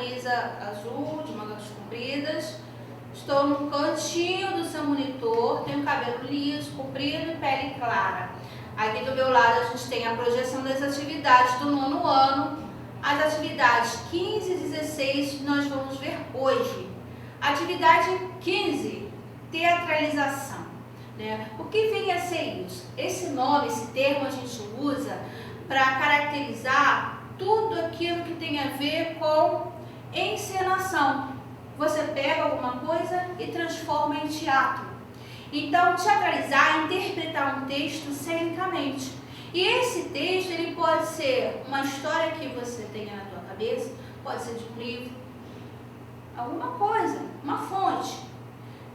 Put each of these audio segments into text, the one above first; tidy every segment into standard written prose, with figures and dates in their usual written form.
camisa azul, de mangas compridas. Estou no cantinho do seu monitor, tenho cabelo liso, comprido e pele clara. Aqui do meu lado a gente tem a projeção das atividades do 9º ano. As atividades 15 e 16 nós vamos ver hoje. Atividade 15, teatralização. O que vem a ser isso? Esse nome, esse termo a gente usa para caracterizar tudo aquilo que tem a ver com encenação. Você pega alguma coisa e transforma em teatro. Então, teatralizar é interpretar um texto cenicamente. E esse texto ele pode ser uma história que você tenha na tua cabeça, pode ser de um livro, alguma coisa, uma fonte.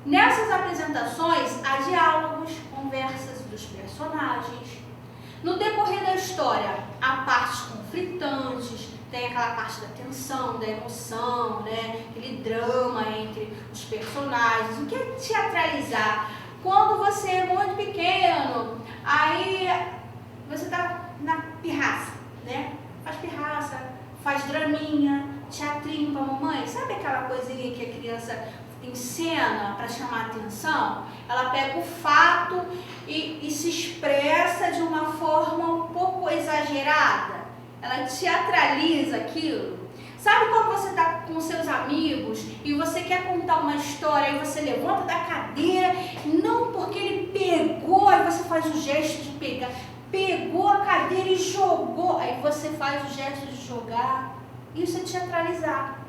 Nessas apresentações, há diálogos, conversas dos personagens. No decorrer da história, há partes conflitantes, tem aquela parte da tensão, da emoção, aquele drama entre os personagens. O que é teatralizar? Quando você é muito pequeno, aí você está na pirraça, faz pirraça, faz draminha, teatrinho para a mamãe. Sabe aquela coisinha que a criança encena para chamar a atenção? Ela pega o fato e se expressa de uma forma um pouco exagerada. Ela teatraliza aquilo. Sabe quando você está com seus amigos e você quer contar uma história e você levanta da cadeira, não porque ele pegou, aí você faz o gesto de pegar, pegou a cadeira e jogou, aí você faz o gesto de jogar. Isso é teatralizar.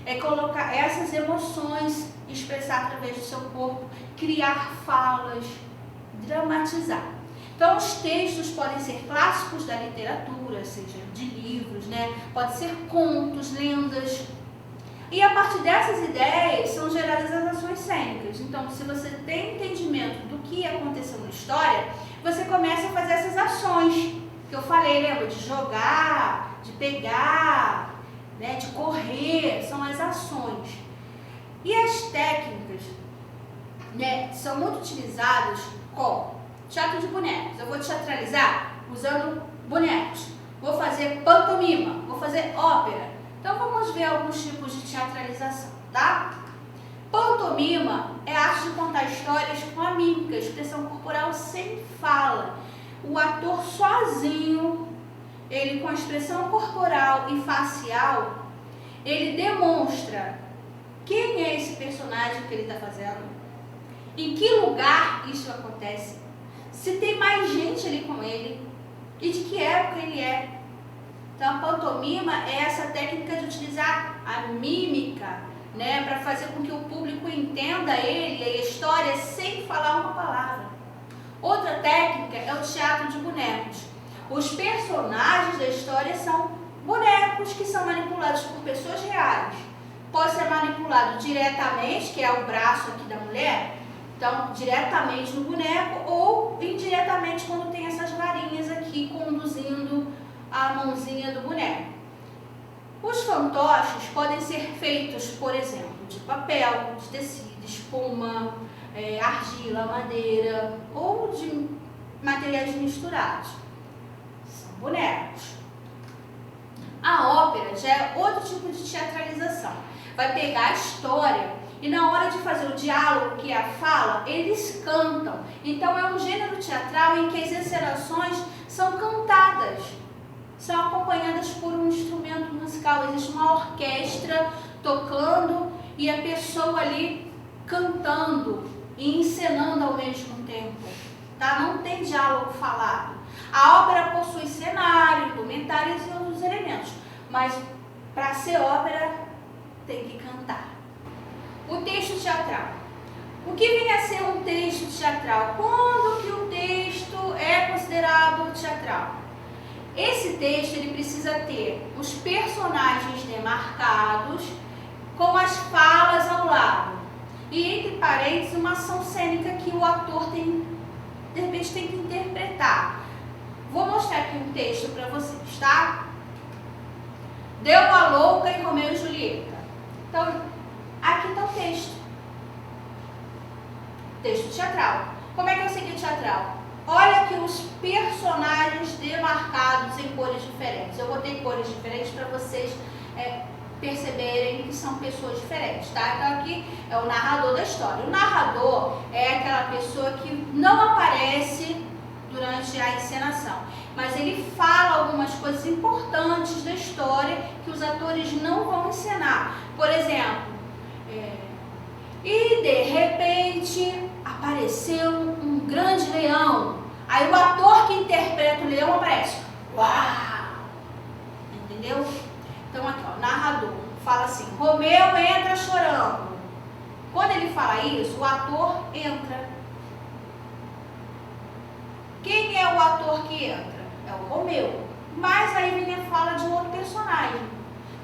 É colocar essas emoções, expressar através do seu corpo, criar falas, dramatizar. Então, os textos podem ser clássicos da literatura, seja de livros, pode ser contos, lendas. E a partir dessas ideias são geradas as ações cênicas. Então, se você tem entendimento do que aconteceu na história, você começa a fazer essas ações que eu falei, lembra? De jogar, de pegar, de correr, são as ações. E as técnicas são muito utilizadas com teatro de bonecos. Eu vou teatralizar usando bonecos. Vou fazer pantomima, vou fazer ópera. Então vamos ver alguns tipos de teatralização, tá? Pantomima é a arte de contar histórias com a mímica, expressão corporal sem fala. O ator sozinho, ele com a expressão corporal e facial, ele demonstra quem é esse personagem que ele está fazendo, em que lugar isso acontece, se tem mais gente ali com ele e de que época ele é. Então, a pantomima é essa técnica de utilizar a mímica, para fazer com que o público entenda ele e a história sem falar uma palavra. Outra técnica é o teatro de bonecos. Os personagens da história são bonecos que são manipulados por pessoas reais. Pode ser manipulado diretamente, que é o braço aqui da mulher, então diretamente no boneco, ou indiretamente quando tem essas varinhas aqui conduzindo a mãozinha do boneco. Os fantoches podem ser feitos, por exemplo, de papel, de tecido, espuma, argila, madeira ou de materiais misturados. São bonecos. A ópera já é outro tipo de teatralização. Vai pegar a história e na hora de fazer o diálogo, que é a fala, eles cantam. Então é um gênero teatral em que as encenações são cantadas, são acompanhadas por um instrumento musical. Existe uma orquestra tocando e a pessoa ali cantando e encenando ao mesmo tempo. Tá? Não tem diálogo falado. A ópera possui cenário, indumentários e outros elementos, mas para ser ópera tem que cantar. O texto teatral. O que vem a ser um texto teatral? Quando que o texto é considerado teatral? Esse texto ele precisa ter os personagens demarcados com as falas ao lado e entre parênteses uma ação cênica que o ator tem, de repente, tem que interpretar. Vou mostrar aqui um texto para vocês, tá? Deu a louca em Romeu e Julieta. Então, aqui está o texto. Texto teatral. Como é que eu sei que é teatral? Olha aqui os personagens demarcados em cores diferentes. Eu botei cores diferentes para vocês perceberem que são pessoas diferentes, tá? Então aqui é o narrador da história. O narrador é aquela pessoa que não aparece durante a encenação, mas ele fala algumas coisas importantes da história que os atores não vão encenar. Por exemplo, e de repente apareceu um grande leão. Aí o ator que interpreta o leão aparece. Uau! Entendeu? Então aqui, ó, o narrador fala assim: Romeu entra chorando. Quando ele fala isso, o ator entra. Quem é o ator que entra? É o Romeu. Mas aí vem a fala de um outro personagem.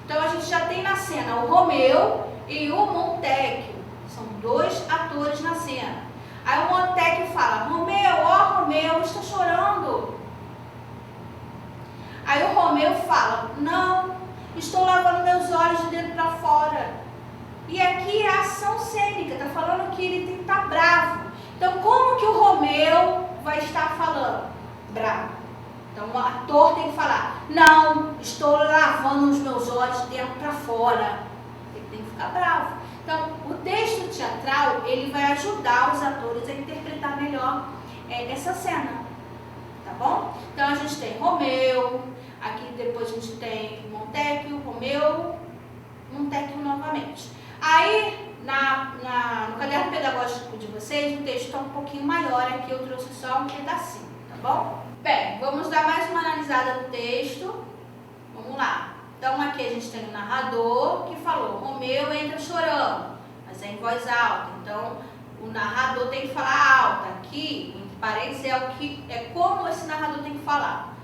Então a gente já tem na cena o Romeu e o Montecchio. São dois atores na cena. Aí o Montecchio fala: Romeu, ó Romeu, está chorando. Aí o Romeu fala: não, estou lavando meus olhos de dentro para fora. E aqui é a ação cênica, está falando que ele tem que estar bravo. Então como que o Romeu vai estar falando? Bravo. Então o ator tem que falar: não, estou lavando os meus olhos de dentro para fora. Ele tem que ficar bravo. Então o texto teatral, ele vai ajudar os atores a interpretar melhor essa cena, tá bom? Então a gente tem Romeu, aqui depois a gente tem Montecchio, Romeu, Montecchio novamente. Aí no caderno pedagógico de vocês, o texto está um pouquinho maior, aqui eu trouxe só um pedacinho, tá bom? Bem, vamos dar mais uma analisada no texto. Vamos lá. Então aqui a gente tem o narrador que falou: Romeu entra chorando, mas é em voz alta. Então o narrador tem que falar alto. Aqui, entre parênteses, é como esse narrador tem que falar.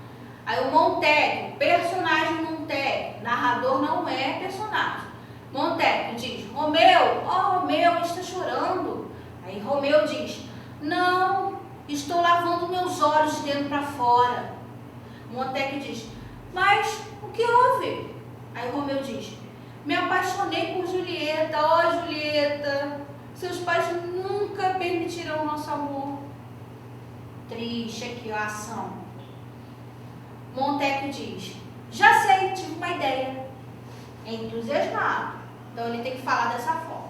Aí o Montecchio, personagem Montecchio, narrador não é personagem. Montecchio diz: Romeu, ó Romeu, está chorando. Aí Romeu diz: não, estou lavando meus olhos de dentro para fora. Montecchio diz: mas o que houve? Aí Romeu diz: me apaixonei por Julieta. Ó Julieta, seus pais nunca permitirão o nosso amor. Triste aqui a ação. Montecchio diz: já sei, tive uma ideia. Entusiasmado. Então ele tem que falar dessa forma.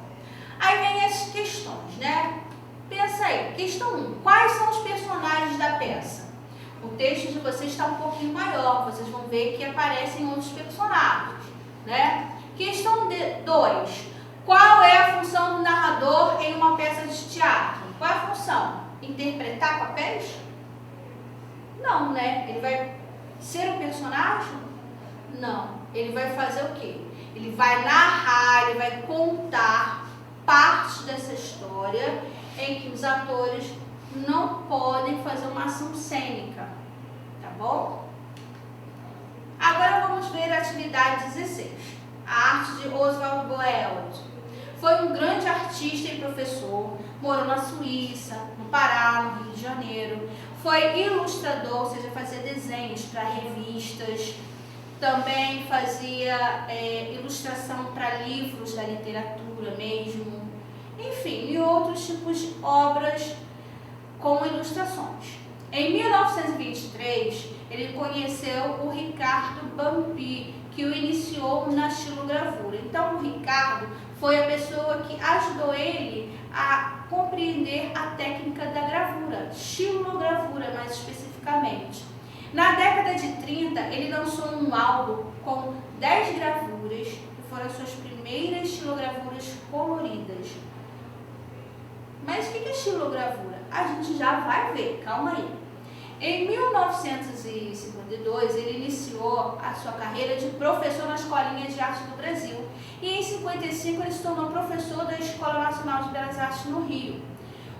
Aí vem as questões, né? Pensa aí. Questão 1. Quais são os personagens da peça? O texto de vocês está um pouquinho maior. Vocês vão ver que aparecem outros personagens, né? Questão 2. Qual é a função do narrador em uma peça de teatro? Qual é a função? Interpretar papéis? Não, né? Ele vai ser um personagem? Não. Ele vai fazer o quê? Ele vai narrar, ele vai contar partes dessa história em que os atores não podem fazer uma ação cênica, tá bom? Agora vamos ver a atividade 16. A arte de Oswald Boelt. Foi um grande artista e professor, morou na Suíça, no Pará, no Rio de Janeiro. Foi ilustrador, ou seja, fazia desenhos para revistas. Também fazia ilustração para livros da literatura mesmo. Enfim, e outros tipos de obras com ilustrações. Em 1923, ele conheceu o Ricardo Bampi, que o iniciou na xilogravura. Então, o Ricardo foi a pessoa que ajudou ele a compreender a técnica da gravura, xilogravura mais especificamente. Na década de 30, ele lançou um álbum com 10 gravuras, que foram as suas primeiras xilogravuras coloridas. Mas o que é xilogravura? A gente já vai ver, calma aí. Em 1952, ele iniciou a sua carreira de professor na Escolinha de Arte do Brasil. E em 55, ele se tornou professor da Escola Nacional de Belas Artes no Rio,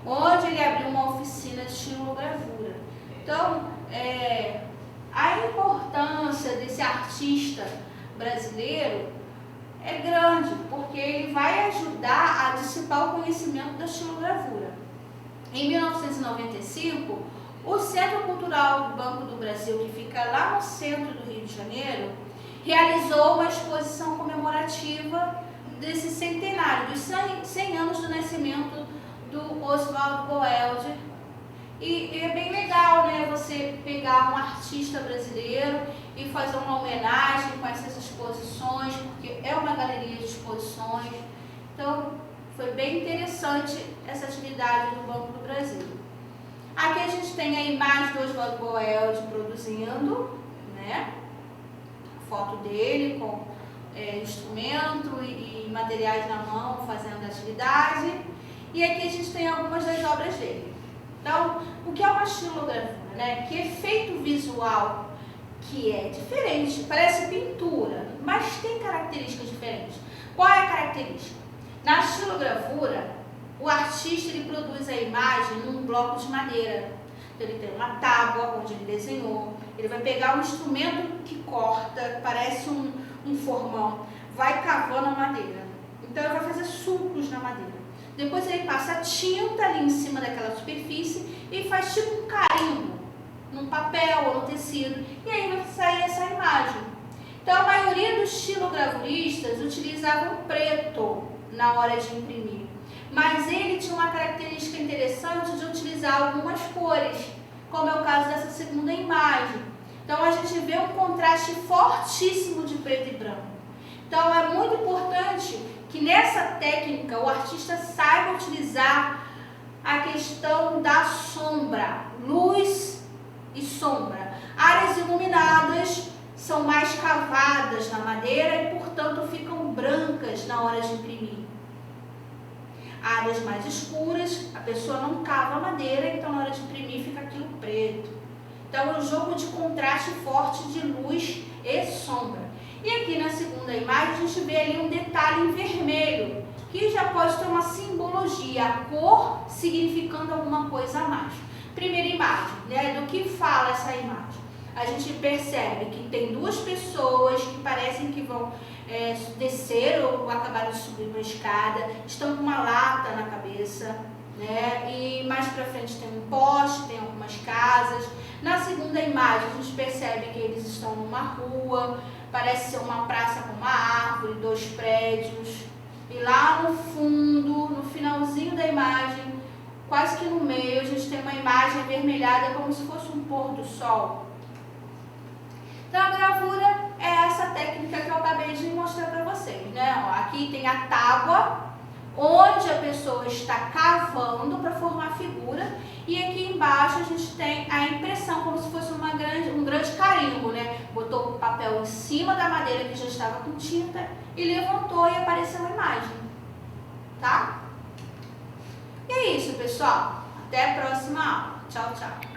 onde ele abriu uma oficina de xilogravura. Então, a importância desse artista brasileiro é grande, porque ele vai ajudar a dissipar o conhecimento da xilogravura. Em 1995, o Centro Cultural do Banco do Brasil, que fica lá no centro do Rio de Janeiro, realizou uma exposição comemorativa desse centenário, dos 100 anos do nascimento do Oswald Boelt. E é bem legal, né, você pegar um artista brasileiro e fazer uma homenagem com essas exposições, porque é uma galeria de exposições. Então, foi bem interessante essa atividade do Banco do Brasil. Aqui a gente tem a imagem do Oswaldo Boeldi produzindo, né? A foto dele com instrumento e materiais na mão, fazendo a atividade. E aqui a gente tem algumas das obras dele. Então, o que é uma xilogravura, né? Que efeito visual que é diferente, parece pintura, mas tem características diferentes. Qual é a característica? Na xilogravura, o artista ele produz a imagem num bloco de madeira. Então, ele tem uma tábua onde ele desenhou, ele vai pegar um instrumento que corta, parece um formão, vai cavando a madeira. Então, ele vai fazer sulcos na madeira. Depois ele passa tinta ali em cima daquela superfície e faz tipo um carimbo num papel ou no tecido, e aí vai sair essa imagem. Então, a maioria dos xilogravuristas utilizavam preto na hora de imprimir, mas ele tinha uma característica interessante de utilizar algumas cores, como é o caso dessa segunda imagem. Então, a gente vê um contraste fortíssimo de preto e branco. Então, é muito importante que nessa técnica o artista saiba utilizar a questão da sombra, luz e sombra. Áreas iluminadas são mais cavadas na madeira e, portanto, ficam brancas na hora de imprimir. Áreas mais escuras, a pessoa não cava a madeira, então na hora de imprimir fica aquilo preto. Então, é um jogo de contraste forte de luz e sombra. E aqui na segunda imagem a gente vê ali um detalhe em vermelho, que já pode ter uma simbologia, a cor significando alguma coisa a mais. Primeira imagem, né? Do que fala essa imagem? A gente percebe que tem duas pessoas que parecem que vão descer ou acabaram de subir uma escada, estão com uma lata na cabeça, né? E mais pra frente tem um poste, tem algumas casas. Na segunda imagem a gente percebe que eles estão numa rua, parece ser uma praça com uma árvore, dois prédios. E lá no fundo, no finalzinho da imagem, quase que no meio, a gente tem uma imagem avermelhada como se fosse um pôr do sol. Então, a gravura é essa técnica que eu acabei de mostrar para vocês, né? Ó, aqui tem a tábua, onde a pessoa está cavando para formar a figura, e aqui embaixo a gente tem a impressão, como se fosse um grande carimbo, né? Botou o papel em cima da madeira que já estava com tinta e levantou e apareceu a imagem, tá? E é isso, pessoal. Até a próxima aula. Tchau, tchau.